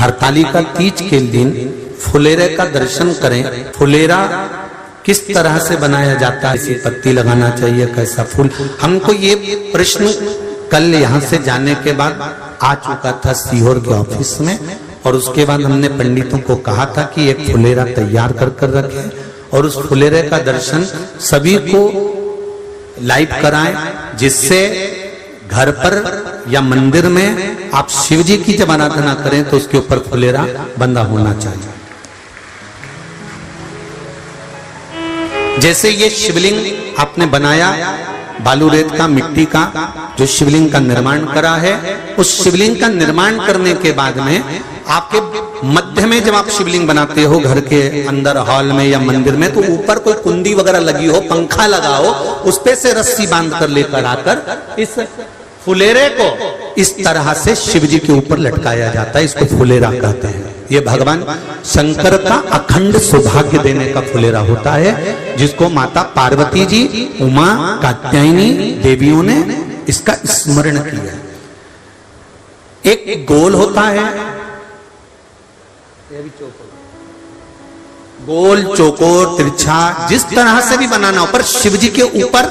हरतालिका तीज के दिन फुलेरे का दर्शन करें। फुलेरा किस तरह से बनाया जाता है, इसी पत्ती लगाना चाहिए, कैसा फूल, हमको ये प्रश्न कल यहाँ से जाने के बाद आ चुका था सीहोर के ऑफिस में। और उसके बाद हमने पंडितों को कहा था कि एक फुलेरा तैयार कर रखें और उस फुलेरे का दर्शन सभी को लाइव कराएं, जिससे घर पर या मंदिर में आप शिव जी की जब आराधना करें तो उसके ऊपर फुलेरा बंधा होना चाहिए। जैसे ये शिवलिंग आपने बनाया बालू रेत का, मिट्टी का, जो शिवलिंग का निर्माण करा है, उस शिवलिंग का निर्माण करने के बाद में आपके मध्य में जब आप शिवलिंग बनाते हो घर के अंदर हॉल में या मंदिर में, तो ऊपर कोई कुंडी वगैरह लगी हो, पंखा लगा हो, उस पे से रस्सी बांध कर लेकर आकर इस फुलेरे को इस तरह से शिव जी के ऊपर लटकाया जाता है। इसको फुलेरा कहते हैं। ये भगवान शंकर का अखंड सौभाग्य देने का फुलेरा होता है, जिसको माता पार्वती जी, उमा, कात्यायनी देवियों ने इसका स्मरण किया। एक गोल होता है, गोल, चौकोर, तिरछा, जिस तरह से भी बनाना हो, पर शिव जी के ऊपर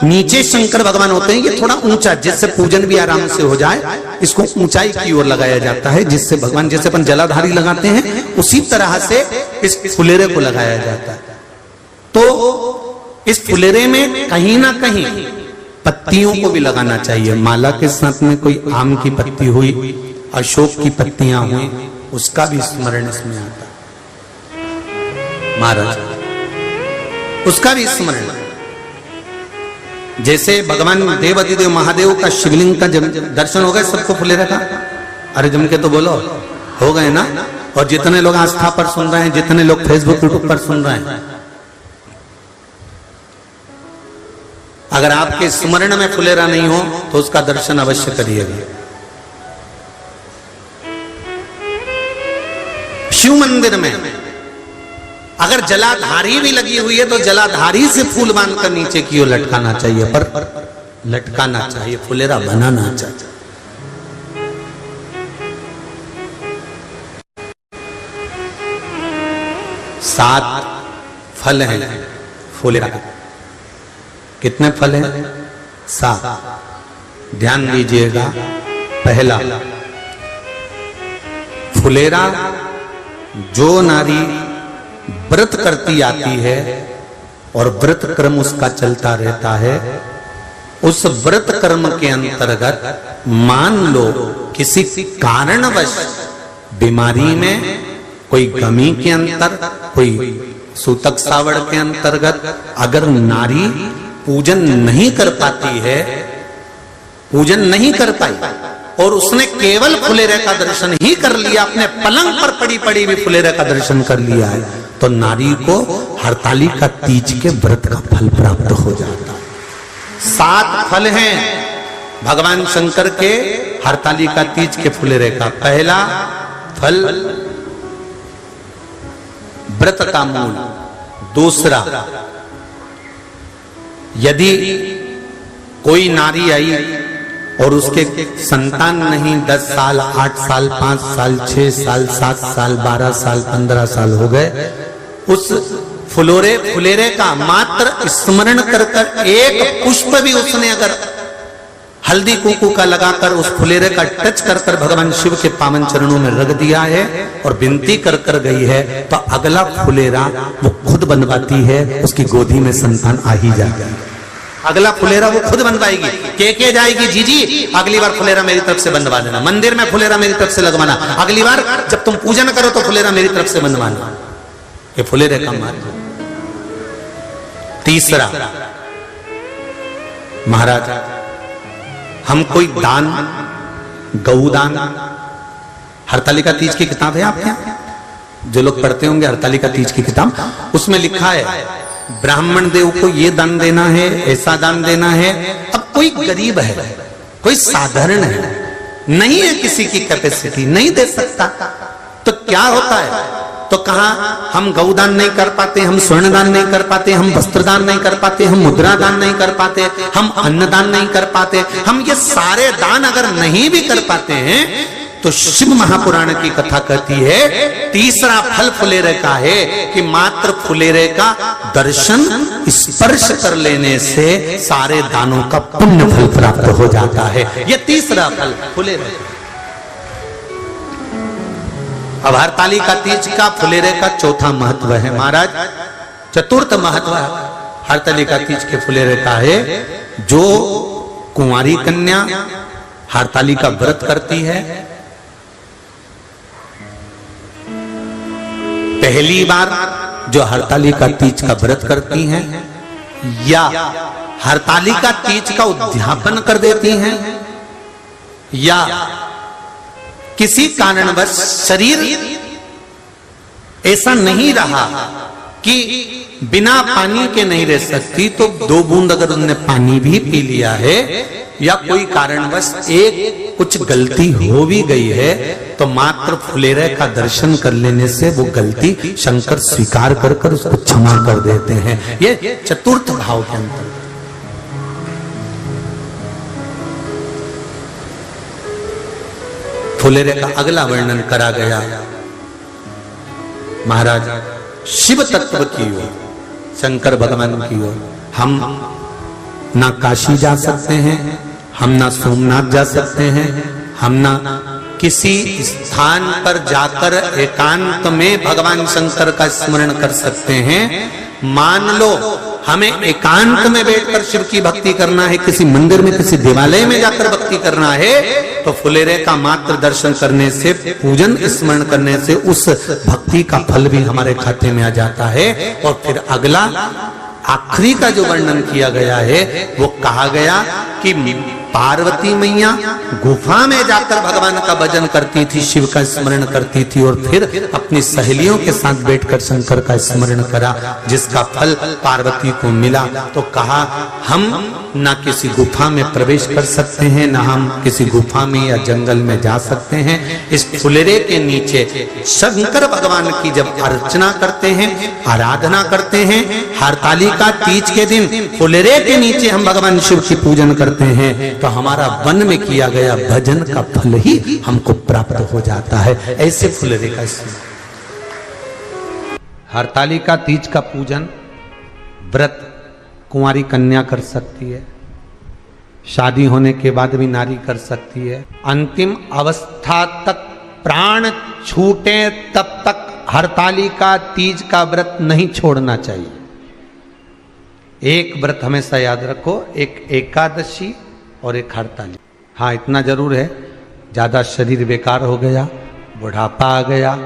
नीचे शंकर भगवान होते हैं। ये थोड़ा ऊंचा, जिससे पूजन भी आराम से हो जाए, इसको ऊंचाई की ओर लगाया जाता है, जिससे भगवान, जैसे अपन जलाधारी लगाते हैं, उसी तरह से इस फुलेरे को लगाया जाता है। तो इस फुलेरे में कहीं ना कहीं पत्तियों को भी लगाना चाहिए। माला के साथ में कोई आम की पत्ती हुई, अशोक की पत्तियां हुई, उसका भी स्मरण इसमें आता है महाराज, उसका भी स्मरण। जैसे भगवान देवाधिदेव महादेव का शिवलिंग का दर्शन हो गए सबको फुलेरे का, अरे जम के तो बोलो, हो गए ना। और जितने लोग आस्था पर सुन रहे हैं, जितने लोग फेसबुक यूट्यूब पर सुन रहे हैं, अगर आपके स्मरण में फुलेरा नहीं हो तो उसका दर्शन अवश्य करिएगा। शिव मंदिर में अगर जलाधारी भी लगी हुई है तो जलाधारी से फूल बांधकर नीचे की ओर लटकाना चाहिए, पर लटकाना चाहिए, फुलेरा बनाना चाहिए। सात फल हैं फुलेरा के। कितने फल हैं? 7। ध्यान दीजिएगा। पहला, फुलेरा जो नारी व्रत करती आती है और व्रत कर्म उसका चलता रहता है, उस व्रत कर्म के अंतर्गत मान लो किसी कारणवश बीमारी में, कोई गमी के अंतर, कोई सूतक सावड़ के अंतर्गत अगर नारी पूजन नहीं कर पाती है, पूजन नहीं कर पाई और उसने केवल फुलेरे का दर्शन ही कर लिया, अपने पलंग पर पड़ी पड़ी भी फुलेरे का दर्शन कर लिया है, तो नारी को हरतालिका तीज के व्रत का फल प्राप्त हो जाता है। 7 फल हैं भगवान शंकर के हरतालिका तीज के फुलेरे का। पहला फल व्रत का मूल। दूसरा, यदि कोई नारी आई और उसके संतान नहीं, 10 साल, 8 साल, 5 साल, 6 साल, 7 साल, 12 साल, 15 साल हो गए, उस फुलेरे का मात्र स्मरण कर कर एक पुष्प भी उसने अगर हल्दी कुंकू का लगाकर उस फुलेरे का टच कर कर भगवान शिव के पावन चरणों में रख दिया है और विनती कर कर गई है, तो अगला फुलेरा वो खुद बनवाती है, उसकी गोदी में संतान आ ही जाएगा। अगला फुलेरा वो खुद बनवाएगी, के जाएगी, जी अगली बार फुलेरा मेरी तरफ से बनवा देना, मंदिर में फुलेरा मेरी तरफ से लगवाना, अगली बार जब तुम पूजन करो तो फुलेरा मेरी तरफ से बनवाना। ये फुलेरे का मार्ग। तीसरा, महाराज हम कोई दान, गौदान, हरतालिका तीज की किताब है आपके यहाँ, जो लोग पढ़ते होंगे हरतालिका तीज की किताब, उसमें लिखा है ब्राह्मण देव को ये दान देना है, ऐसा दान देना है। अब कोई गरीब है, कोई साधारण है, नहीं है किसी की कैपेसिटी, नहीं दे सकता, तो क्या होता है? तो कहा हम गौदान नहीं कर पाते, हम स्वर्ण दान नहीं कर पाते, हम वस्त्र दान नहीं कर पाते, हम मुद्रा दान नहीं कर पाते, हम अन्नदान नहीं कर पाते, हम ये सारे दान अगर नहीं भी कर पाते हैं तो शिव महापुराण की कथा कहती है तीसरा फल फुलेरे का है कि मात्र फुलेरे का दर्शन स्पर्श कर लेने से सारे दानों का पुण्य फल प्राप्त हो जाता है। यह तीसरा फल फुलेरे। अब हरतालिका तीज का फुलेरे का चौथा महत्व है महाराज। चतुर्थ महत्व हरतालिका तीज के फुलेरे का है जो कुंवारी कन्या हरतालिका व्रत करती है, पहली बार जो हरतालिका तीज का व्रत करती हैं या हरतालिका तीज का उद्यापन कर देती हैं या किसी कारणवश शरीर ऐसा नहीं रहा कि बिना पानी के नहीं रह सकती, तो 2 बूंद अगर उन्होंने पानी भी पी लिया है या कोई कारणवश एक कुछ गलती हो भी गई है तो मात्र फुलेरे का दर्शन कर लेने से वो गलती शंकर स्वीकार कर उसको क्षमा कर देते हैं। ये चतुर्थ भाव के अंतर्गत फुलेरे का अगला वर्णन करा गया महाराज शिव तत्व की ओर, शंकर भगवान की ओर। हम ना काशी जा सकते हैं, हम ना सोमनाथ जा सकते हैं, हम ना किसी स्थान पर जाकर एकांत में भगवान शंकर का स्मरण कर सकते हैं। मान लो हमें एकांत में बैठकर शिव की भक्ति करना है, किसी मंदिर में किसी देवालय में जाकर भक्ति करना है, तो फुलेरे का मात्र दर्शन करने से, पूजन स्मरण करने से उस भक्ति का फल भी हमारे खाते में आ जाता है। और फिर अगला आखिरी का जो वर्णन किया गया है वो कहा गया कि पार्वती मैया गुफा में जाकर भगवान का भजन करती थी, शिव का स्मरण करती थी और फिर अपनी सहेलियों के साथ बैठकर शंकर का स्मरण करा, जिसका फल पार्वती को मिला। तो कहा हम ना किसी गुफा में प्रवेश कर सकते हैं, ना हम किसी गुफा में या जंगल में जा सकते हैं। इस फुलेरे के नीचे शंकर भगवान की जब अर्चना करते हैं, आराधना करते हैं, हरतालिका तीज के दिन फुलेरे के नीचे हम भगवान शिव की पूजन करते हैं, तो हमारा वन में किया गया भजन का फल ही हमको प्राप्त हो जाता है। ऐसे फुलेरे का हरतालिका तीज का पूजन व्रत कुंवारी कन्या कर सकती है, शादी होने के बाद भी नारी कर सकती है। अंतिम अवस्था तक प्राण छूटे तब तक हरतालिका तीज का व्रत नहीं छोड़ना चाहिए। एक व्रत हमेशा याद रखो, एक एकादशी और एक हरतालिका। हाँ इतना जरूर है, ज्यादा शरीर बेकार हो गया, बुढ़ापा आ गया,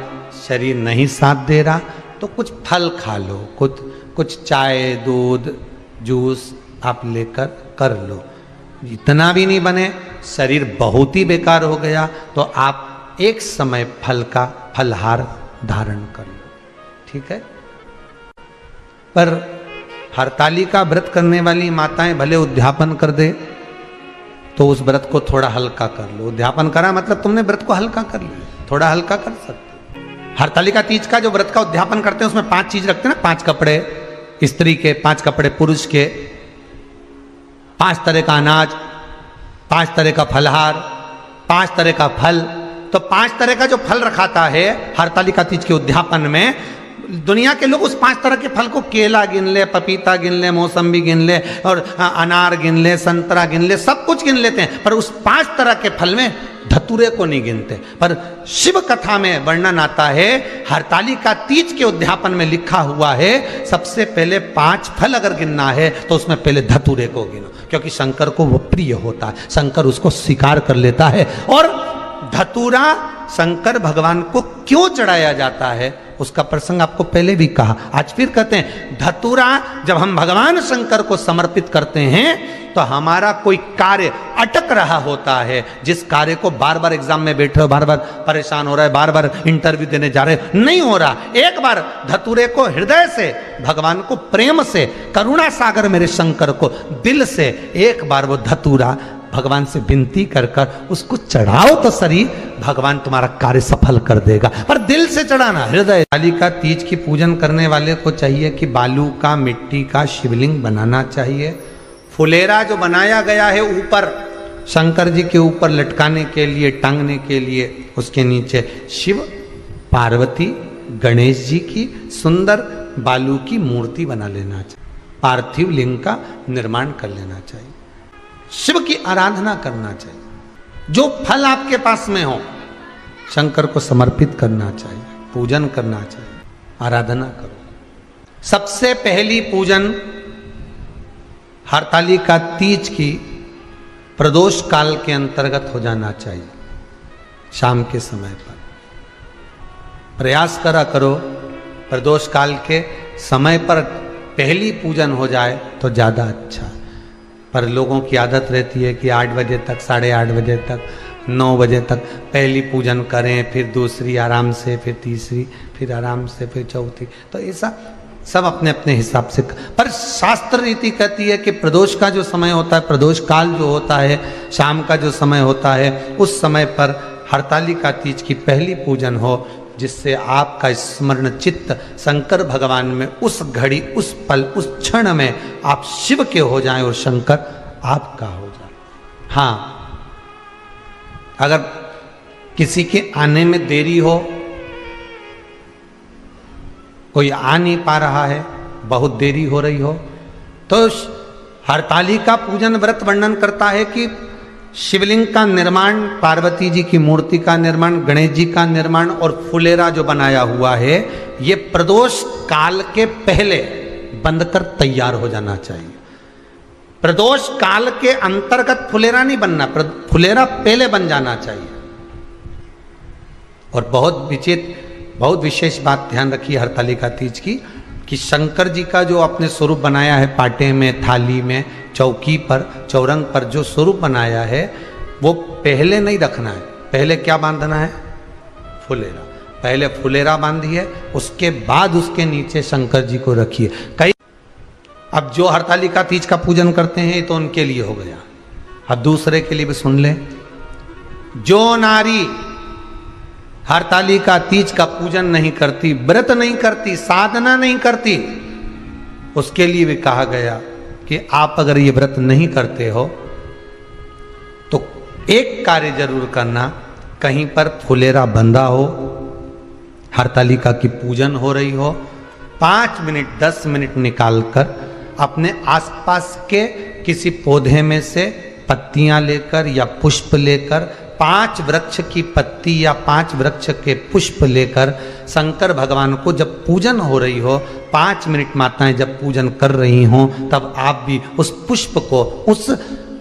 शरीर नहीं साथ दे रहा, तो कुछ फल खा लो, कुछ चाय दूध जूस आप लेकर कर लो। इतना भी नहीं बने, शरीर बहुत ही बेकार हो गया, तो आप एक समय फल का फलहार धारण कर लो, ठीक है। पर हरतालिका व्रत करने वाली माताएं भले उद्यापन कर दे तो उस व्रत को थोड़ा हल्का कर लो। उद्यापन करा मतलब तुमने व्रत को हल्का कर लिया, थोड़ा हल्का कर सकते। हरतालिका तीज का जो व्रत का उद्यापन करते हैं उसमें 5 चीज रखते हैं ना, 5 कपड़े स्त्री के, 5 कपड़े पुरुष के, 5 तरह का अनाज, 5 तरह का फलहार, 5 तरह का फल। तो 5 तरह का जो फल रखाता है हरतालिका तीज के उद्यापन में, दुनिया के लोग उस 5 तरह के फल को, केला गिन ले, पपीता गिन ले, मौसम्बी गिन ले और अनार गिन ले, संतरा गिन ले, सब कुछ गिन लेते हैं, पर उस 5 तरह के फल में धतूरे को नहीं गिनते। पर शिव कथा में वर्णन आता है, हरतालिका तीज के उद्यापन में लिखा हुआ है सबसे पहले 5 फल अगर गिनना है तो उसमें पहले धतूरे को गिनो, क्योंकि शंकर को वो प्रिय होता है, शंकर उसको स्वीकार कर लेता है। और धतूरा शंकर भगवान को क्यों चढ़ाया जाता है उसका प्रसंग आपको पहले भी कहा, आज फिर कहते हैं। धतूरा जब हम भगवान शंकर को समर्पित करते हैं तो हमारा कोई कार्य अटक रहा होता है, जिस कार्य को बार बार एग्जाम में बैठ रहे हो, बार बार परेशान हो रहा है, बार बार इंटरव्यू देने जा रहे हो, नहीं हो रहा, एक बार धतूरे को हृदय से भगवान को प्रेम से, करुणा सागर मेरे शंकर को दिल से एक बार वो धतूरा भगवान से विनती कर कर उसको चढ़ाओ तो सही, भगवान तुम्हारा कार्य सफल कर देगा। पर दिल से चढ़ाना, हृदय। हरतालिका तीज की पूजन करने वाले को चाहिए कि बालू का, मिट्टी का शिवलिंग बनाना चाहिए। फुलेरा जो बनाया गया है ऊपर शंकर जी के ऊपर लटकाने के लिए, टांगने के लिए उसके नीचे शिव, पार्वती, गणेश जी की सुंदर बालू की मूर्ति बना लेना चाहिए, पार्थिव लिंग का निर्माण कर लेना चाहिए, शिव की आराधना करना चाहिए, जो फल आपके पास में हो शंकर को समर्पित करना चाहिए, पूजन करना चाहिए, आराधना करो। सबसे पहली पूजन हरतालिका तीज की प्रदोष काल के अंतर्गत हो जाना चाहिए, शाम के समय पर। प्रयास करो प्रदोष काल के समय पर पहली पूजन हो जाए तो ज़्यादा अच्छा। पर लोगों की आदत रहती है कि 8 बजे तक, 8:30 बजे तक, 9 बजे तक पहली पूजन करें, फिर दूसरी आराम से, फिर तीसरी, फिर आराम से, फिर चौथी। तो ऐसा सब अपने अपने हिसाब से। पर शास्त्र रीति कहती है कि प्रदोष का जो समय होता है, प्रदोष काल जो होता है, शाम का जो समय होता है, उस समय पर हरतालिका तीज की पहली पूजन हो, जिससे आपका स्मरण चित्त शंकर भगवान में उस घड़ी, उस पल, उस क्षण में आप शिव के हो जाएं और शंकर आपका हो जाए। हाँ, अगर किसी के आने में देरी हो, कोई आ नहीं पा रहा है, बहुत देरी हो रही हो, तो हरतालिका पूजन व्रत वर्णन करता है कि शिवलिंग का निर्माण, पार्वती जी की मूर्ति का निर्माण, गणेश जी का निर्माण और फुलेरा जो बनाया हुआ है, ये प्रदोष काल के पहले बनकर तैयार हो जाना चाहिए। प्रदोष काल के अंतर्गत फुलेरा नहीं बनना, फुलेरा पहले बन जाना चाहिए। और बहुत विशेष बात ध्यान रखिए हरतालिका तीज की, कि शंकर जी का जो आपने स्वरूप बनाया है, पाटे में, थाली में, चौकी पर, चौरंग पर जो स्वरूप बनाया है, वो पहले नहीं रखना है। पहले क्या बांधना है? फुलेरा। पहले फुलेरा बांधिए, उसके बाद उसके नीचे शंकर जी को रखिए। कई अब जो हरतालिका तीज का पूजन करते हैं तो उनके लिए हो गया, अब दूसरे के लिए भी सुन ले। जो नारी हरतालिका तीज का पूजन नहीं करती, व्रत नहीं करती, साधना नहीं करती, उसके लिए भी कहा गया कि आप अगर ये व्रत नहीं करते हो तो एक कार्य जरूर करना, कहीं पर फुलेरा बंधा हो, हरतालिका की पूजन हो रही हो, 5 मिनट 10 मिनट निकालकर अपने आसपास के किसी पौधे में से पत्तियां लेकर या पुष्प लेकर, 5 वृक्ष की पत्ती या 5 वृक्ष के पुष्प लेकर शंकर भगवान को जब पूजन हो रही हो, 5 मिनट माताएं जब पूजन कर रही हों, तब आप भी उस पुष्प को, उस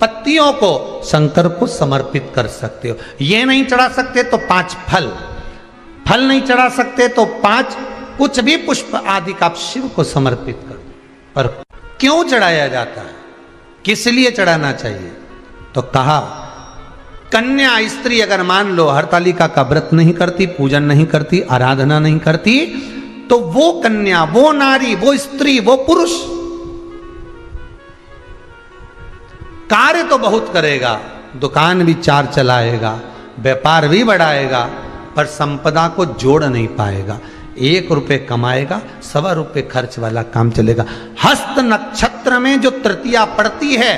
पत्तियों को शंकर को समर्पित कर सकते हो। ये नहीं चढ़ा सकते तो 5 फल नहीं चढ़ा सकते तो 5 कुछ भी पुष्प आदि का आप शिव को समर्पित कर दो। पर क्यों चढ़ाया जाता है, किस लिए चढ़ाना चाहिए? तो कहा कन्या स्त्री अगर मान लो हरतालिका का व्रत नहीं करती, पूजन नहीं करती, आराधना नहीं करती, तो वो कन्या, वो नारी, वो स्त्री, वो पुरुष कार्य तो बहुत करेगा, दुकान भी 4 चलाएगा, व्यापार भी बढ़ाएगा, पर संपदा को जोड़ नहीं पाएगा। 1 रुपए कमाएगा, 1.25 रुपए खर्च वाला काम चलेगा। हस्त नक्षत्र में जो तृतीया पड़ती है,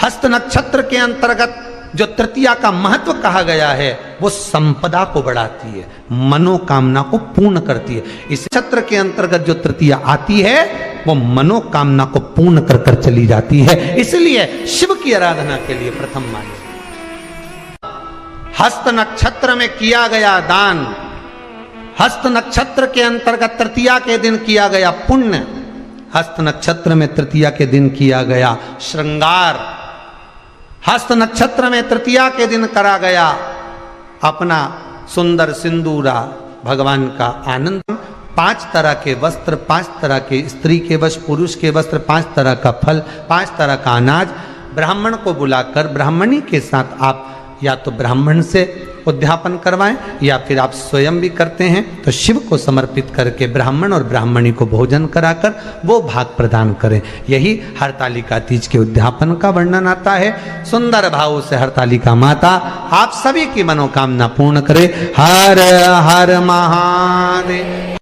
हस्त नक्षत्र के अंतर्गत जो तृतीया का महत्व कहा गया है, वो संपदा को बढ़ाती है, मनोकामना को पूर्ण करती है। इस नक्षत्र के अंतर्गत जो तृतीया आती है, वो मनोकामना को पूर्ण कर कर चली जाती है। इसलिए शिव की आराधना के लिए प्रथम माने। हस्त नक्षत्र में किया गया दान, हस्त नक्षत्र के अंतर्गत तृतीया के दिन किया गया पुण्य, हस्त नक्षत्र में तृतीया के दिन किया गया श्रृंगार, हस्त नक्षत्र में तृतीया के दिन करा गया अपना सुंदर सिंदूरा, भगवान का आनंद, 5 तरह के वस्त्र, 5 तरह के स्त्री के वस्त्र, पुरुष के वस्त्र, 5 तरह का फल, 5 तरह का अनाज, ब्राह्मण को बुलाकर ब्राह्मणी के साथ आप या तो ब्राह्मण से उद्यापन करवाएं या फिर आप स्वयं भी करते हैं तो शिव को समर्पित करके ब्राह्मण और ब्राह्मणी को भोजन कराकर वो भाग प्रदान करें। यही हरतालिका तीज के उद्यापन का वर्णन आता है। सुंदर भाव से हरतालिका माता आप सभी की मनोकामना पूर्ण करे। हर हर महादेव।